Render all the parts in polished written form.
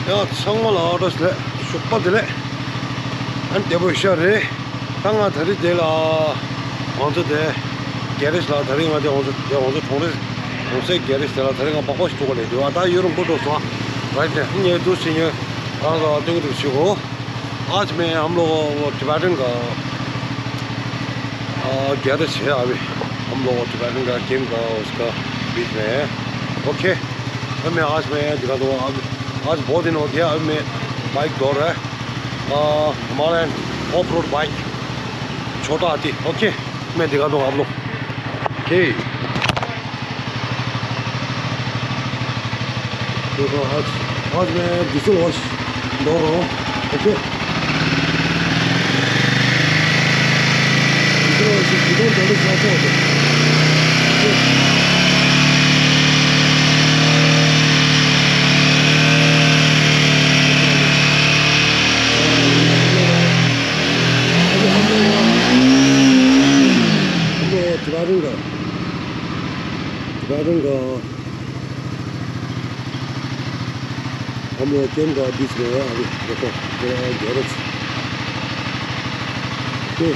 야, 정말 어렸을 때 슈퍼들에 한 대보셔래 당아 다리 되라 언제대 게레스라 다리 가데 언제 통에 onse 게레스라 다리가 바꿔 주고 내 다 이런 것도 좋아 right ये दूसरी आगा तुम दूसरी को आज मैं हम लोग वो टिबेटन का गैरेज है अभी हम लोग टिबेटन का गेम का उसका बीच में है ओके अब मैं आज मैं दिखा दूँगा आज बहुत दिन हो गया अब मैं बाइक दौड़ रहा है हमारा ऑफ रोड बाइक छोटा हाथी ओके मैं दिखा दूँगा आप लोग ओके देखो आज मैं डीजल वॉश दौड़ रहा हूँ ओके डीजल वॉश किधर जल्दी चलाते होते टिबेटन हम लोग गेम का बीच में है अभी देखो मेरा गैरेज ओके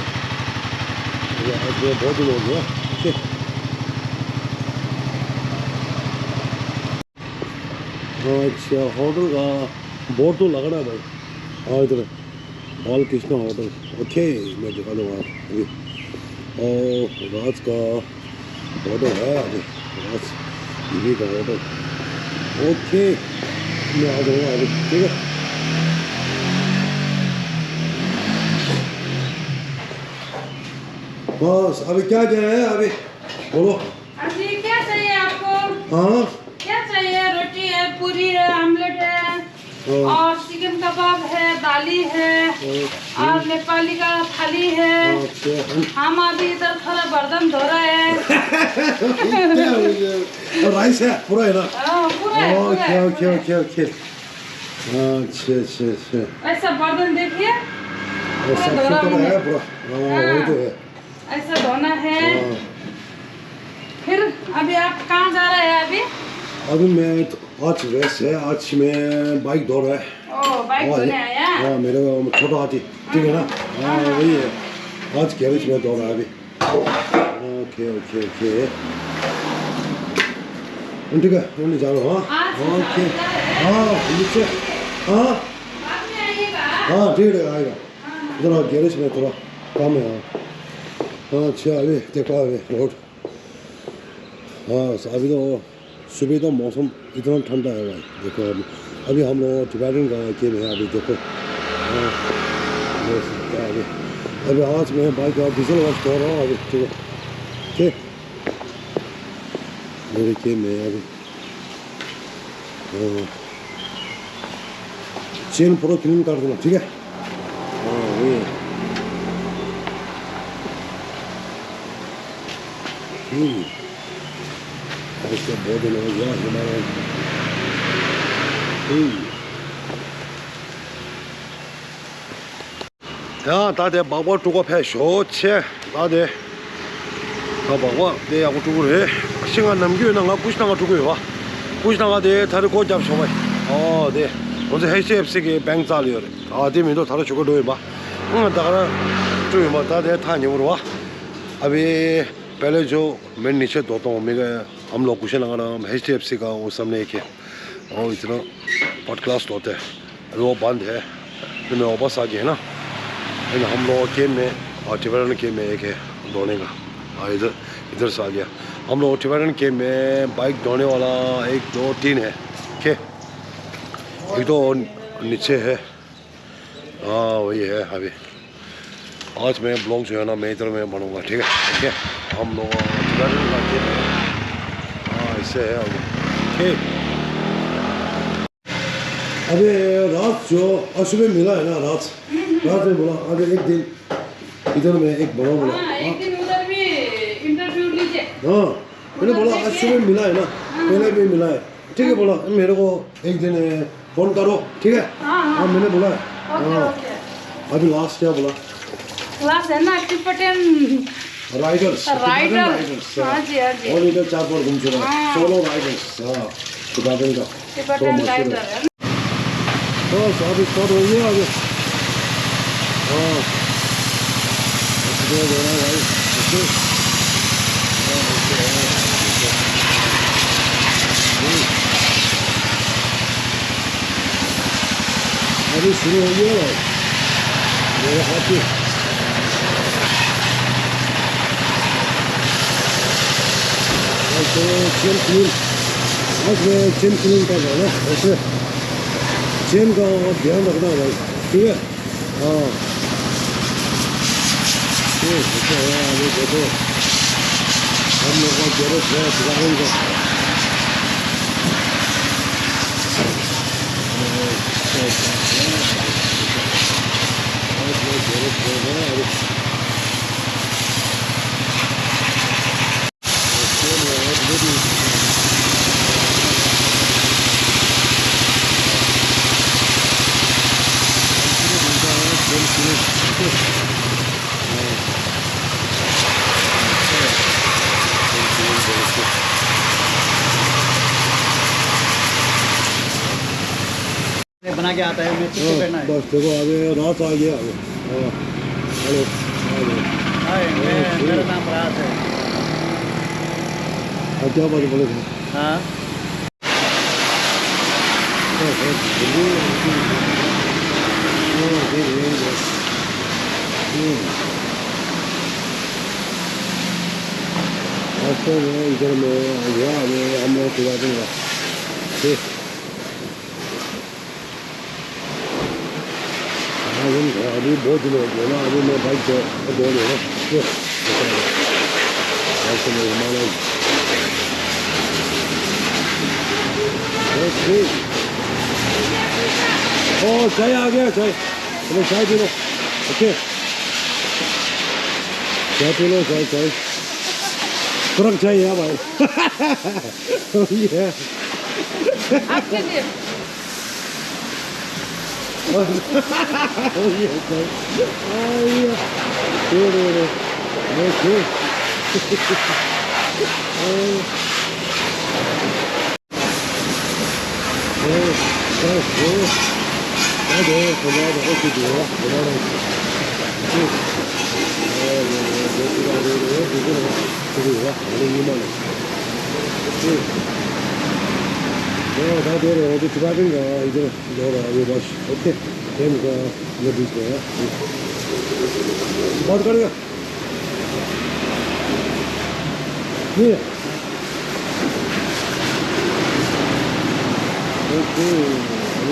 आज मैं बहुत दिन हो गया ओके अच्छा होटल का बोर्ड तो लग रहा है भाई हाँ इधर बालकृष्ण होटल ओके मैं दिखा दूँगा अभी और राज का होटल है अभी राज टीवी का होटल ओके मैं आ जाऊँगा अभी ठीक है बस अभी क्या क्या है अभी बोलो अभी क्या चाहिए आपको हाँ क्या चाहिए रोटी है पूरी है आमलेट है और चिकन कबाब है दाली है और नेपाली का थाली है हम अभी इधर थोड़ा बर्तन धो रहे हैं राइस है पूरा है ना पूरा है ओके ओके ओके ओके अच्छा अच्छा अच्छा ऐसा बर्तन देखिए सब तो है पूरा वही तो है ऐसा धोना है फिर अभी आप कहाँ जा रहे हैं अभी मैं आज रेस है आज मैं बाइक दौड़ रहा है बाइक धोने आया हाँ मेरे छोटा हाथी ठीक है ना हाँ वही है आज गैरेज में दौड़ रहा है अभी ओके ओके ओके ठीक है मैं जा रहा हूँ हाँ ओके हाँ नीचे हाँ हाँ ठीक है आएगा इधर गैरेज में थोड़ा काम है हाँ अच्छा अभी देखो अभी रोड हाँ अभी तो सुबह तो मौसम इतना ठंडा है भाई देखो अभी हम लोग टिबेटन का गेम है अभी देखो हाँ अभी आज मैं बाइक का डीजल वॉश कर रहा हूँ अभी ठीक है ठीक मेरे गेम में अभी चेन पूरा क्लीन कर दूँगा ठीक है हाँ वही है ऐसे बहुत दिन हो गया हमारा 야, 다들 먹어 두고 배 좋지. 다들 다 먹어. 내 하고 두고 해. 시간 남기는 거 구시다가 두고 와. 구시다가 내 다들 고 잡서 봐. 네. 먼저 HFC게 뱅 잘려. 대민도 다들 주고 놓여 봐. 다가 주여 뭐 다들 타니으로 와. अभी पहले जो मैं नीचे धोता हूँ मेरे हम लोग कुछ लगा रहा HDFC का वो सामने एक है और इतना फर्स्ट क्लास धोते हैं अभी वो बंद है तो मैं वापस आ गया है ना हम लोग के में और टिबेटन के में एक है धोने का इधर इधर से आ गया हम लोग टिबेटन के में बाइक धोने वाला 1 2 3 है ओके एक तो नीचे है वही है अभी आज मैं ब्लॉग जो है ना मैं इधर में बनूंगा ठीक है ओके हम लोग टिबेटन का गेम है ऐसे है ओके अभी रात जो सुबह मिला है ना रात में बोला अभी एक दिन इधर में एक बड़ा बोला एक दिन उधर भी इंटरव्यू लीजिए हाँ मैंने बोला आज सुबह मिला है ना पहले भी मिला है ठीक है बोला मेरे को एक दिन फोन करो ठीक है हाँ मैंने बोला अभी लास्ट क्या बोला क्लास है ना टिबेटन राइडर्स हाँ जी हाँ जी और इधर 4 बार घूम चुका सोलो राइडर्स टिबेटन का टिबेटन राइडर है बस अभी स्टार्ट हो गया आगे हाँ भाई अभी शुरू हो गया भाई मेरे हाथ में तो चेन क्लीन आज मैं चेन क्लीन कर रहा हूँ ना ऐसे चेन का ध्यान रखना भाई ठीक है हाँ ठीक है अभी देखो हम लोग का जरूरत है सिखाने का बना के आता है मिर्ची से करना है बस देखो अभी रात आ गया अभी हाँ हेलो हाय मेरा नाम राज है क्या बात बोले थे हाँ इधर में आ गया अभी हम लोग खिला दूंगा ठीक अभी बहुत दिन हो गया ना अभी मैं बाइक पे बोल रहा हूँ ऐसे में हमारा ओ चाय आ गया चाय चलो चाय पी लो ओके चाय पी लो चाय चाय तुरंत चाहिए भाई ये आपके लिए 다 되려 어디 들어가든가 이제 놀아 이거 다시 오케이 되니까 이거 있어요 어디 가려 네 오케이 아니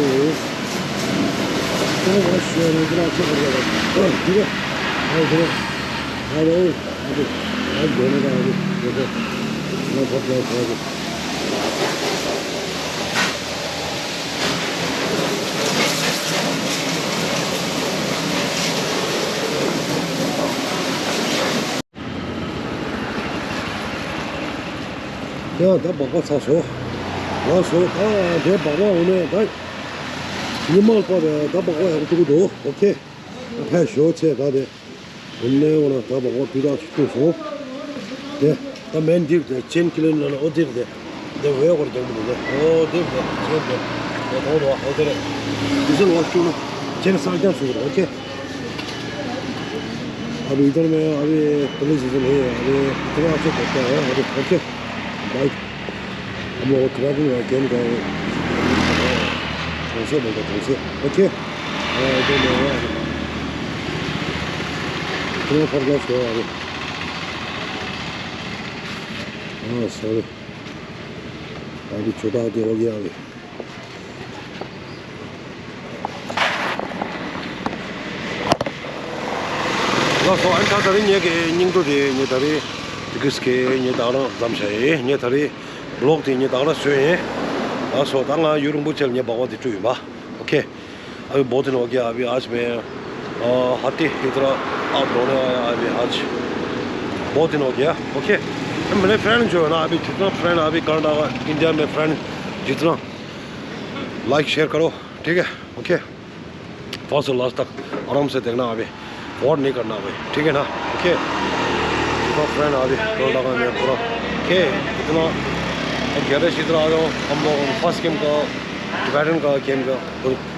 또 왔어요 얘들아 저거 이거 그래 아주 되는가 아주 이거 나 벗고 야, 나 먹어 사서 와서 내 먹어 오늘 나 이만 거래 나 먹어 하고 두고도 오케이 배 쇼체 다들 오늘 오늘 다 먹어 비다 싶어서 네나 맨집 젠 killer는 어디래 내왜 그래 정도인데 어디래 저기 내 도로 어디래 무슨 와주는 젠 살자 쓰고 오케이 अभी इधर में अभी पुलिस इधर है अभी इतना अच्छा करता है अभी ओके बाइक हम लोग करा दूँगा गेम का तुमसे बोलता तुमसे ओके इधर में इतना फर्क है अभी हाँ सॉरी अभी छोटा हाथी हो गया अभी so anh ta tới nhé cái những đồ thì nhé tới cái nhé đó nó làm sao nhé tới blog thì nhé đó nó xuyên à so đang à 유럽 부처 nhé bảo thì chui mà ok अभी बहुत दिन हो गया अभी आज मैं हाथी इधर आउट होने आया अभी आज बहुत दिन हो गया ओके मेरे फ्रेंड जो है ना अभी जितना फ्रेंड अभी कनाडा इंडिया में फ्रेंड जितना लाइक शेयर करो ठीक है ओके फर्स्ट लास्ट तक आराम से देखना अभी वॉर नहीं करना भाई ठीक है ना ओके इतना फ्रेंड अभी कनाडा में पूरा ओके इतना गैरेज इधर आ जाओ हम लोग फर्स्ट गेम का टिबेटन का गेम का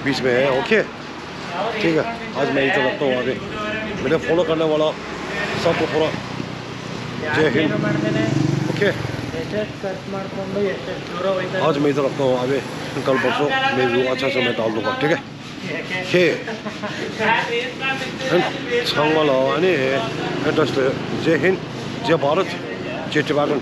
बीच में है ओके ठीक है आज मैं इधर रखता हूँ आगे मेरे फॉलो करने वाला सबको थोड़ा जय हिंद ओके आज मैं इधर रखता हूँ आगे कल परसों मैं व्यू अच्छा से मैं डाल दूँगा ठीक है ओके 정말로 아니 इंटरेस्ट जय हिंद जय भारत जय टिबेटन